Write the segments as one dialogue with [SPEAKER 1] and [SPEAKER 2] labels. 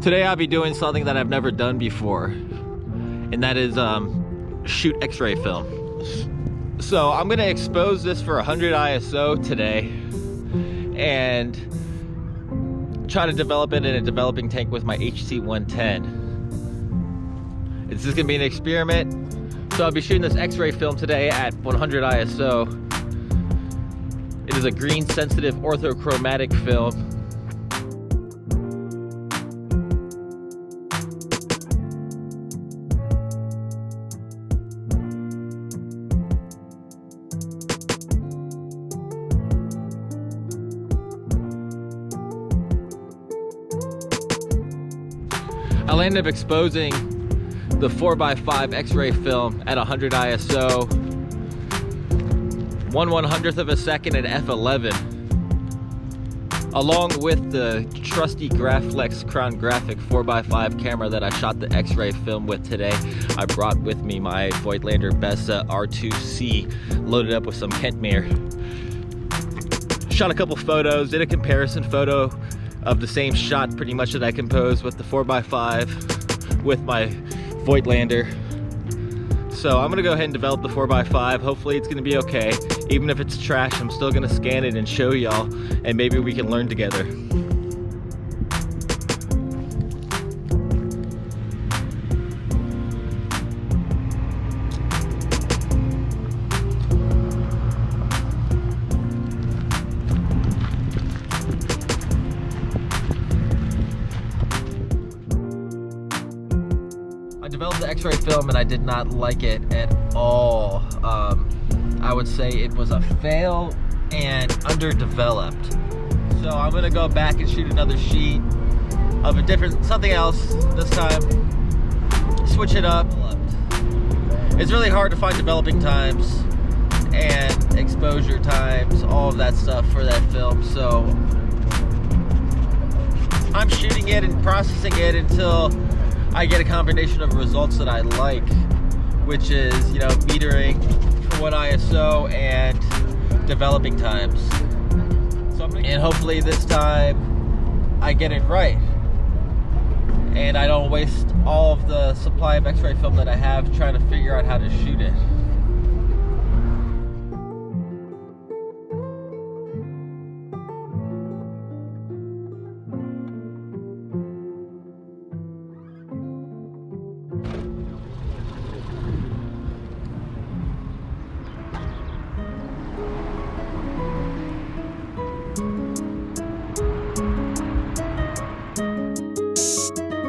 [SPEAKER 1] Today I'll be doing something that I've never done before, and that is shoot X-ray film. So I'm gonna expose this for 100 ISO today and try to develop it in a developing tank with my HC110. This is gonna be an experiment. So I'll be shooting this X-ray film today at 100 ISO. It is a green sensitive orthochromatic film. I'll end up exposing the 4x5 X-ray film at 100 ISO, 1/100th of a second at f11, along with the trusty Graflex Crown Graphic 4x5 camera that I shot the X-ray film with today. I brought with me my Voightlander Bessa R2C, loaded up with some Kentmere. Shot a couple photos, did a comparison photo of the same shot pretty much that I composed with the 4x5 with my Voigtlander. So I'm gonna go ahead and develop the 4x5. Hopefully it's gonna be okay. Even if it's trash, I'm still gonna scan it and show y'all, and maybe we can learn together. I developed the X-ray film and I did not like it at all. I would say it was a fail and underdeveloped. So I'm gonna go back and shoot another sheet of something else this time. Switch it up. It's really hard to find developing times and exposure times, all of that stuff for that film. So I'm shooting it and processing it until I get a combination of results that I like, which is, you know, metering for 1 ISO and developing times. And hopefully this time I get it right and I don't waste all of the supply of X-ray film that I have trying to figure out how to shoot it.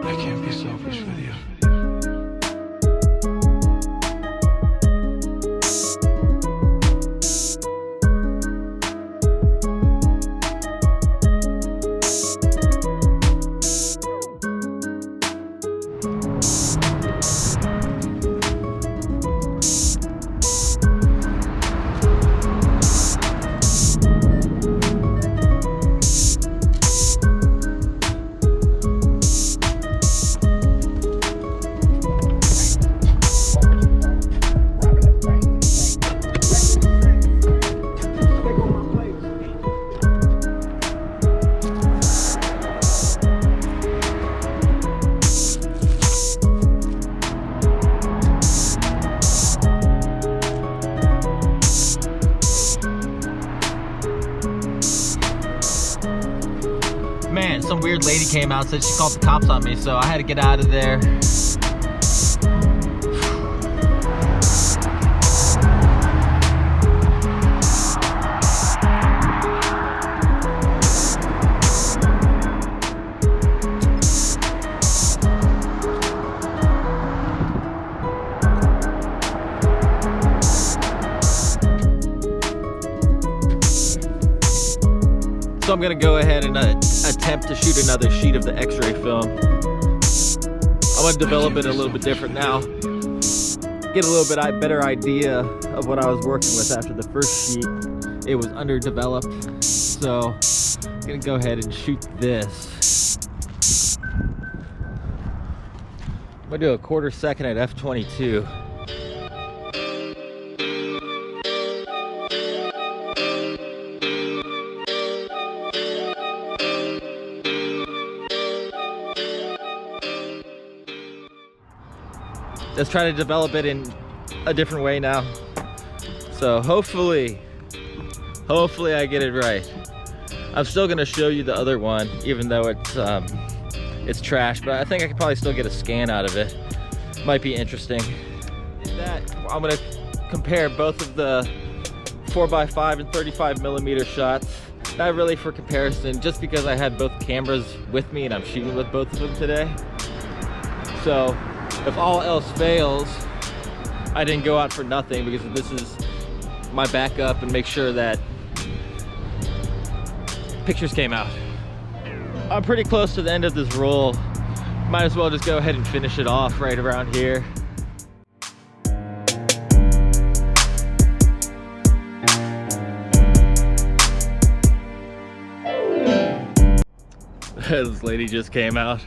[SPEAKER 2] I can't be selfish with you.
[SPEAKER 1] Man, some weird lady came out, said she called the cops on me, so I had to get out of there. So I'm gonna go ahead and attempt to shoot another sheet of the X-ray film. I'm gonna develop it a little bit different now. Get a little bit better idea of what I was working with after the first sheet. It was underdeveloped. So I'm gonna go ahead and shoot this. I'm gonna do a 1/4 second at f22. let's try to develop it in a different way now. So hopefully I get it right. I'm still gonna show you the other one, even though it's trash, but I think I could probably still get a scan out of it. Might be interesting. In that, I'm gonna compare both of the 4x5 and 35mm shots. Not really for comparison, just because I had both cameras with me and I'm shooting with both of them today. So if all else fails, I didn't go out for nothing, because this is my backup and make sure that pictures came out. I'm pretty close to the end of this roll. Might as well just go ahead and finish it off right around here. This lady just came out.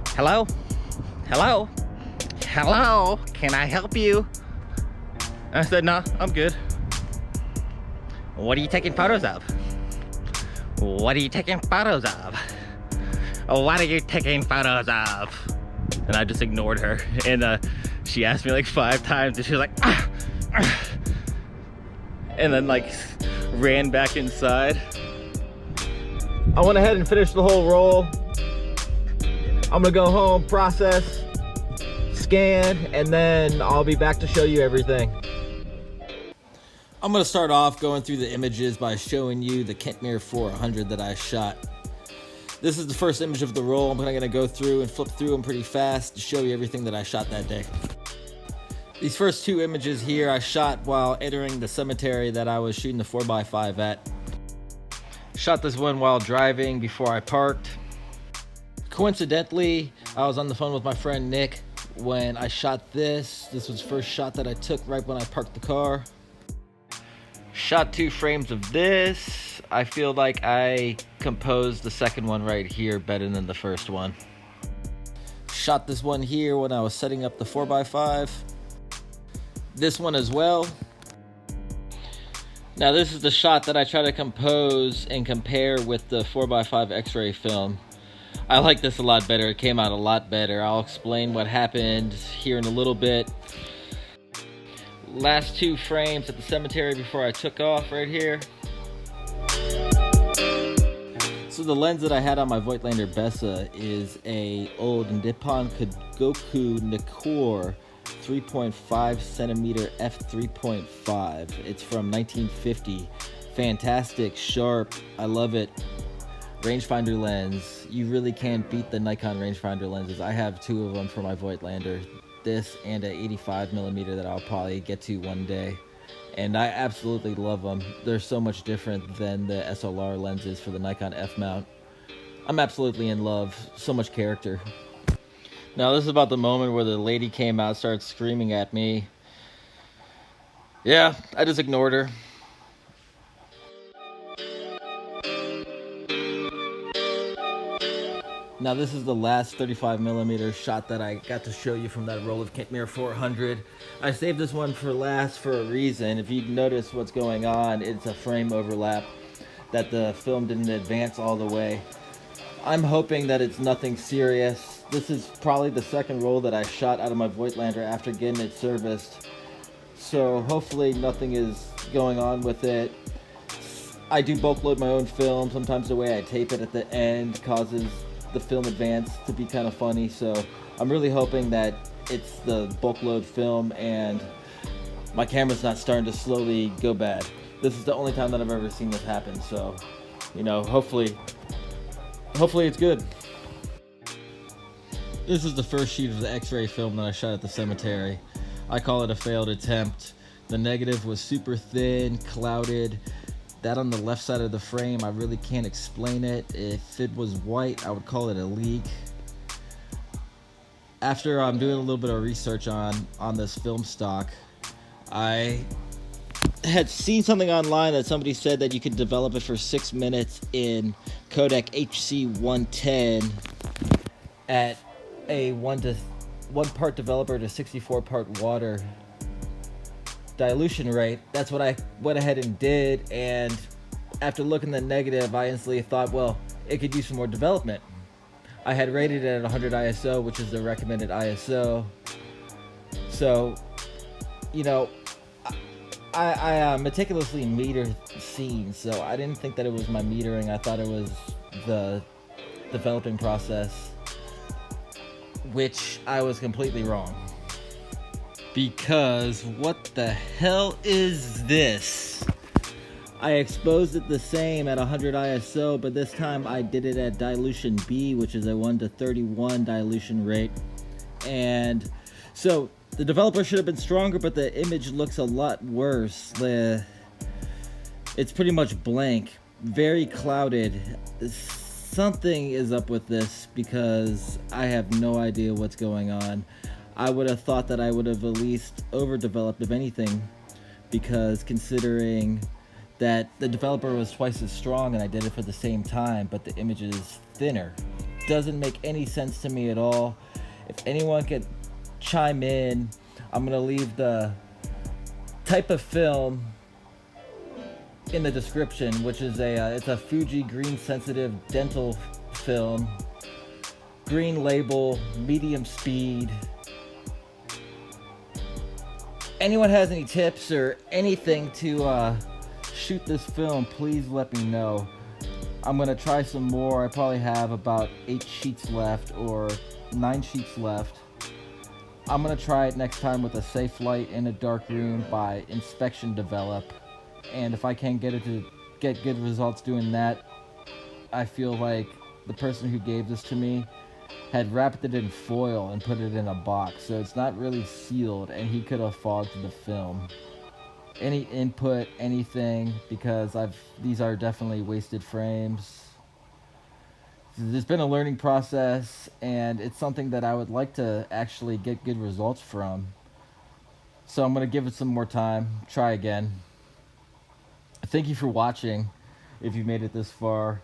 [SPEAKER 1] Hello? Hello? Hello? Can I help you? I said, no, I'm good. What are you taking photos of? What are you taking photos of? What are you taking photos of? And I just ignored her. And she asked me like 5 times, and she was like, ah, ah, and then like ran back inside. I went ahead and finished the whole roll. I'm gonna go home, process, scan, and then I'll be back to show you everything. I'm gonna start off going through the images by showing you the Kentmere 400 that I shot. This is the first image of the roll. I'm gonna go through and flip through them pretty fast to show you everything that I shot that day. These first 2 images here I shot while entering the cemetery that I was shooting the 4x5 at. Shot this one while driving before I parked. Coincidentally, I was on the phone with my friend Nick when I shot this. This was the first shot that I took right when I parked the car. Shot 2 frames of this. I feel like I composed the second one right here better than the first one. Shot this one here when I was setting up the 4x5. This one as well. Now this is the shot that I try to compose and compare with the 4x5 X-ray film. I like this a lot better. It came out a lot better. I'll explain what happened here in a little bit. Last 2 frames at the cemetery before I took off right here. So the lens that I had on my Voigtlander Bessa is a old Nippon Kogaku Nikkor 3.5 centimeter f3.5. It's from 1950. Fantastic, sharp, I love it. Rangefinder lens. You really can't beat the Nikon rangefinder lenses. I have 2 of them for my Voigtlander. This and an 85mm that I'll probably get to one day. And I absolutely love them. They're so much different than the SLR lenses for the Nikon F mount. I'm absolutely in love. So much character. Now this is about the moment where the lady came out, started screaming at me. Yeah, I just ignored her. Now this is the last 35mm shot that I got to show you from that roll of Kentmere 400. I saved this one for last for a reason. If you notice what's going on, it's a frame overlap that the film didn't advance all the way. I'm hoping that it's nothing serious. This is probably the second roll that I shot out of my Voigtlander after getting it serviced. So hopefully nothing is going on with it. I do bulk load my own film. Sometimes the way I tape it at the end causes the film advance to be kind of funny. So I'm really hoping that it's the bulk load film and my camera's not starting to slowly go bad. This is the only time that I've ever seen this happen. So, you know, hopefully it's good. This is the first sheet of the X-ray film that I shot at the cemetery. I call it a failed attempt. The negative was super thin, clouded. That on the left side of the frame, I really can't explain it. If it was white, I would call it a leak. After I'm doing a little bit of research on this film stock, I had seen something online that somebody said that you could develop it for 6 minutes in Kodak HC110 at a 1 part developer to 64 part water dilution rate. That's what I went ahead and did, and after looking at the negative, I instantly thought, well, it could use some more development. I had rated it at 100 ISO, which is the recommended ISO. So, you know, I meticulously metered scenes, so I didn't think that it was my metering. I thought it was the developing process, which I was completely wrong. Because what the hell is this? I exposed it the same at 100 ISO, but this time I did it at dilution B, which is a 1:31 dilution rate. And so the developer should have been stronger, but the image looks a lot worse. It's pretty much blank, very clouded. Something is up with this because I have no idea what's going on. I would have thought that I would have at least overdeveloped, if anything, because considering that the developer was twice as strong and I did it for the same time, but the image is thinner. Doesn't make any sense to me at all. If anyone could chime in, I'm gonna leave the type of film in the description, which is it's a Fuji green sensitive dental film, green label, medium speed. Anyone has any tips or anything to shoot this film, please let me know. I'm gonna try some more. I probably have about 8 sheets left or 9 sheets left. I'm gonna try it next time with a safe light in a dark room by inspection develop. And if I can't get it to get good results doing that, I feel like the person who gave this to me had wrapped it in foil and put it in a box, so it's not really sealed, and he could have fogged the film. Any input, anything, because these are definitely wasted frames. There's been a learning process, and it's something that I would like to actually get good results from. So I'm going to give it some more time, try again. Thank you for watching, if you made it this far.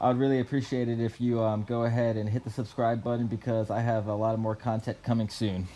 [SPEAKER 1] I would really appreciate it if you go ahead and hit the subscribe button, because I have a lot more content coming soon.